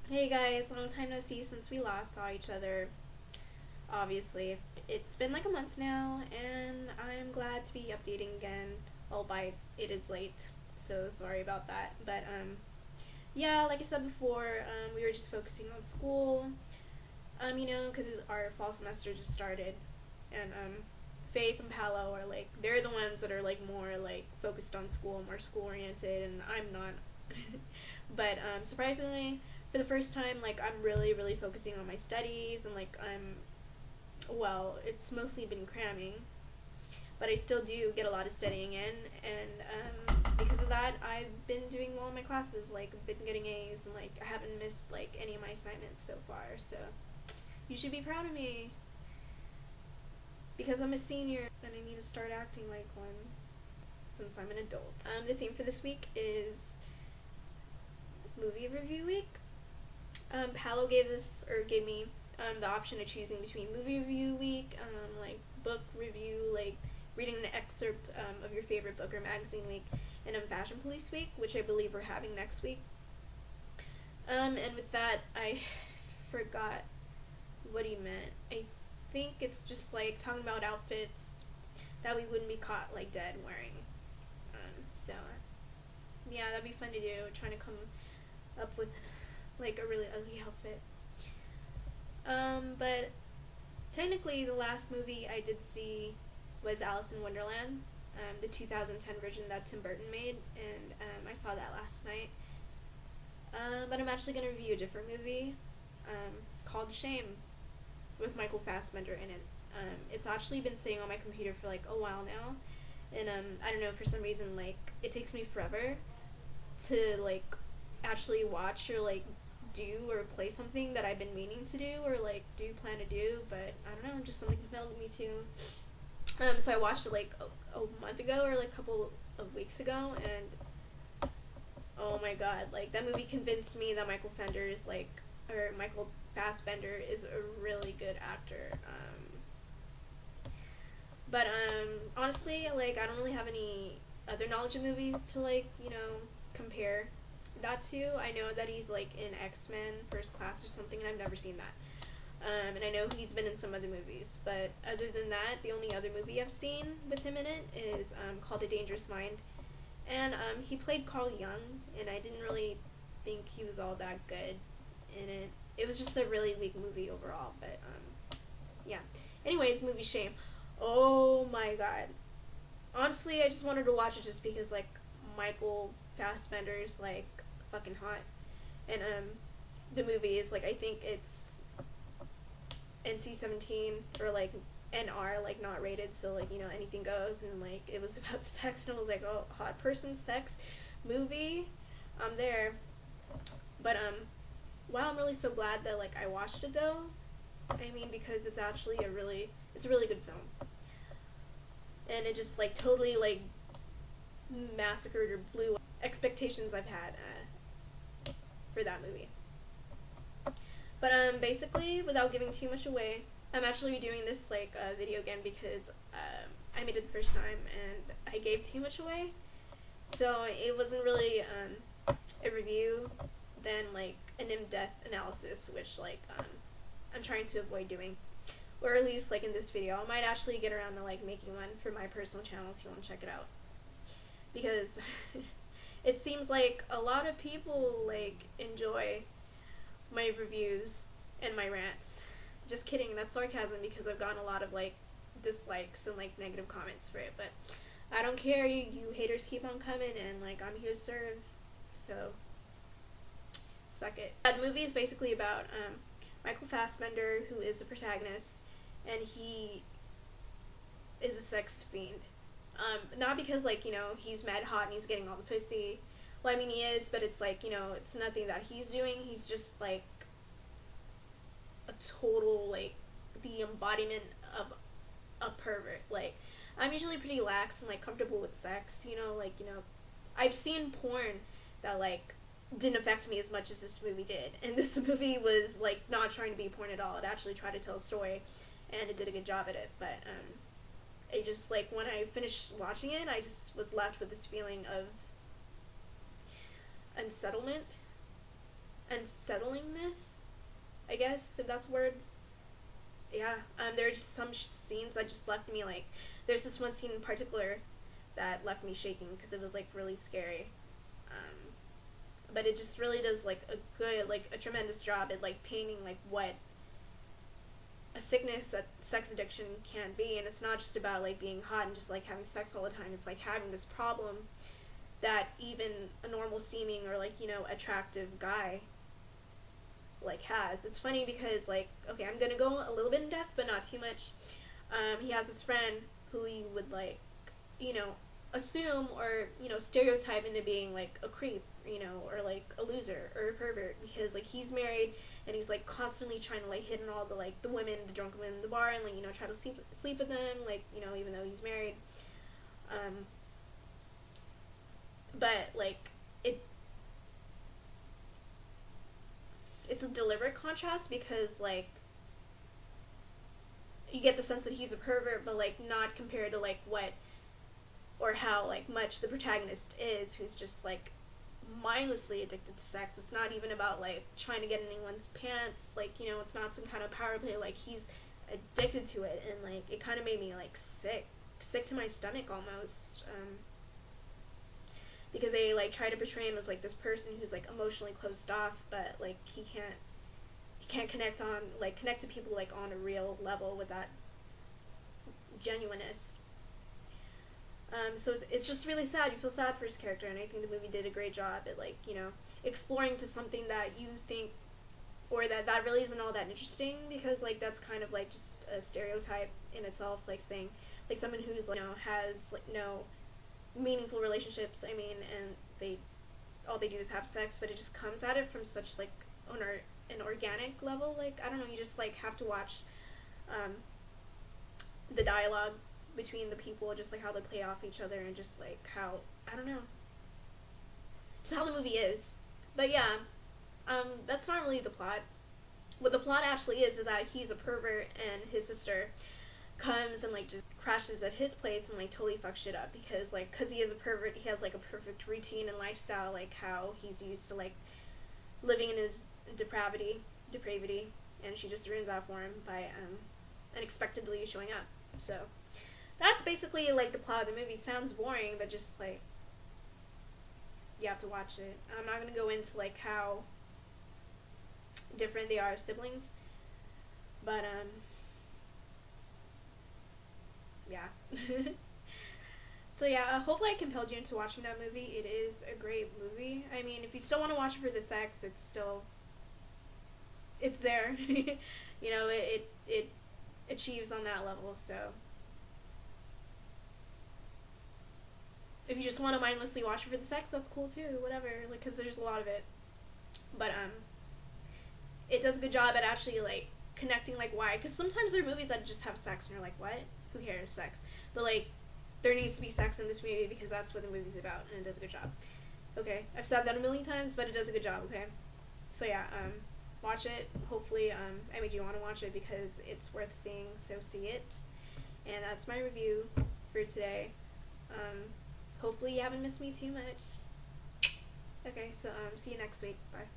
Hey guys, long time no see since we last saw each other, obviously. It's been like a month now, and I'm glad to be updating again, albeit it is late, so sorry about that. But, yeah, like I said before, we were just focusing on school, because our fall semester just started, and, Faith and Paolo are like, they're the ones that are like more like focused on school, more school oriented, and I'm not. But surprisingly, for the first time, like I'm really focusing on my studies, and like well, it's mostly been cramming, but I still do get a lot of studying in, and because of that, I've been doing well in my classes. Like I've been getting A's, and like I haven't missed like any of my assignments so far. So you should be proud of me because I'm a senior and I need to start acting like one since I'm an adult. The theme for this week is movie review week. Paolo gave me the option of choosing between movie review week, like book review, like reading an excerpt of your favorite book or magazine week, and fashion police week, which I believe we're having next week. And with that, I forgot what he meant. I think it's just like talking about outfits that we wouldn't be caught like dead wearing. So yeah, that'd be fun to do. Trying to come up with like a really ugly outfit. But technically, the last movie I did see was Alice in Wonderland, the 2010 version that Tim Burton made, and I saw that last night. But I'm actually going to review a different movie called Shame with Michael Fassbender in it. It's actually been sitting on my computer for like a while now, and I don't know, for some reason like it takes me forever to like actually watch or like do or play something that I've been meaning to do or like do plan to do, but I don't know, just something compelled me to. So I watched it like a month ago or like a couple of weeks ago, and oh my god, like that movie convinced me that Michael Fassbender is a really good actor. But honestly, like I don't really have any other knowledge of movies to like compare that to. I know that he's like in X-Men First Class or something, and I've never seen that. And I know he's been in some other movies, but other than that, the only other movie I've seen with him in it is called A Dangerous Mind, and he played Carl Jung, and I didn't really think he was all that good in it. It was just a really weak movie overall, but yeah. Anyways, movie Shame. Oh my god. Honestly, I just wanted to watch it just because like Michael Fassbender's like fucking hot, and the movie is like I think it's NC-17 or like NR, like not rated, so like anything goes, and like it was about sex, and I was like, oh, hot person sex movie, I'm there. But wow, I'm really so glad that like I watched it though. I mean, because it's actually it's a really good film, and it just like totally like massacred or blew expectations I've had for that movie. But basically, without giving too much away, I'm actually doing this like video again because I made it the first time and I gave too much away, so it wasn't really a review, then like an in-depth analysis, which like I'm trying to avoid doing, or at least like in this video. I might actually get around to like making one for my personal channel if you want to check it out, because it seems like a lot of people like enjoy my reviews and my rants. Just kidding, that's sarcasm, because I've gotten a lot of like dislikes and like negative comments for it, but I don't care. You haters keep on coming, and like I'm here to serve, so suck it. The movie is basically about Michael Fassbender, who is the protagonist, and he is a sex fiend. Not because like he's mad hot and he's getting all the pussy. Well, I mean he is, but it's like it's nothing that he's doing. He's just like a total like the embodiment of a pervert. Like I'm usually pretty lax and like comfortable with sex. I've seen porn that like didn't affect me as much as this movie did, and this movie was like not trying to be porn at all. It actually tried to tell a story, and it did a good job at it. But I just like when I finished watching it, I just was left with this feeling of unsettlement unsettlingness. guess, if that's a word. Yeah, there are just some scenes that just left me like, there's this one scene in particular that left me shaking because it was like really scary. Um, but it just really does like a good, like a tremendous job at like painting like what a sickness that sex addiction can be, and it's not just about like being hot and just like having sex all the time. It's like having this problem that even a normal seeming or like, you know, attractive guy like has. It's funny because like, okay, I'm gonna go a little bit in depth but not too much. He has this friend who he would like, you know, assume or, you know, stereotype into being like a creep, you know, or like a loser or a pervert because like he's married and he's like constantly trying to like hit on all the like the women, the drunk women in the bar and like, you know, try to sleep with them, like, you know, even though he's married. But like it's a deliberate contrast because like you get the sense that he's a pervert, but like not compared to like what or how like much the protagonist is, who's just like mindlessly addicted to sex. It's not even about like trying to get in anyone's pants, like, you know, it's not some kind of power play. Like he's addicted to it, and like it kind of made me like sick to my stomach almost. Because they like try to portray him as like this person who's like emotionally closed off, but like he can't connect to people like on a real level with that genuineness. So it's just really sad. You feel sad for his character, and I think the movie did a great job at like, you know, exploring to something that you think, or that really isn't all that interesting, because like that's kind of like just a stereotype in itself, like saying like someone who's like, you know, has like no meaningful relationships, I mean, and all they do is have sex, but it just comes at it from such like an organic level. Like, I don't know, you just like have to watch the dialogue between the people, just like how they play off each other, and just like how, I don't know, just how the movie is. But yeah, that's not really the plot. What the plot actually is that he's a pervert and his sister comes and like just crashes at his place and like totally fucks shit up because like, cause he is a pervert, he has like a perfect routine and lifestyle, like how he's used to like living in his depravity, and she just ruins that for him by unexpectedly showing up. So that's basically like the plot of the movie. Sounds boring, but just like you have to watch it. I'm not gonna go into like how different they are as siblings, but yeah. So yeah, hopefully I compelled you into watching that movie. It is a great movie. I mean, if you still want to watch it for the sex, it's there. You know, it achieves on that level. So if you just want to mindlessly watch it for the sex, that's cool too. Whatever, like, cause there's a lot of it. But it does a good job at actually like connecting like why. Cause sometimes there are movies that just have sex and you're like, what? Who cares? Sex. But like, there needs to be sex in this movie because that's what the movie's about, and it does a good job. Okay, I've said that a million times, but it does a good job. Okay, so yeah, watch it. Hopefully, I made you want to watch it because it's worth seeing. So see it, and that's my review for today. Hopefully you haven't missed me too much. Okay, so see you next week. Bye.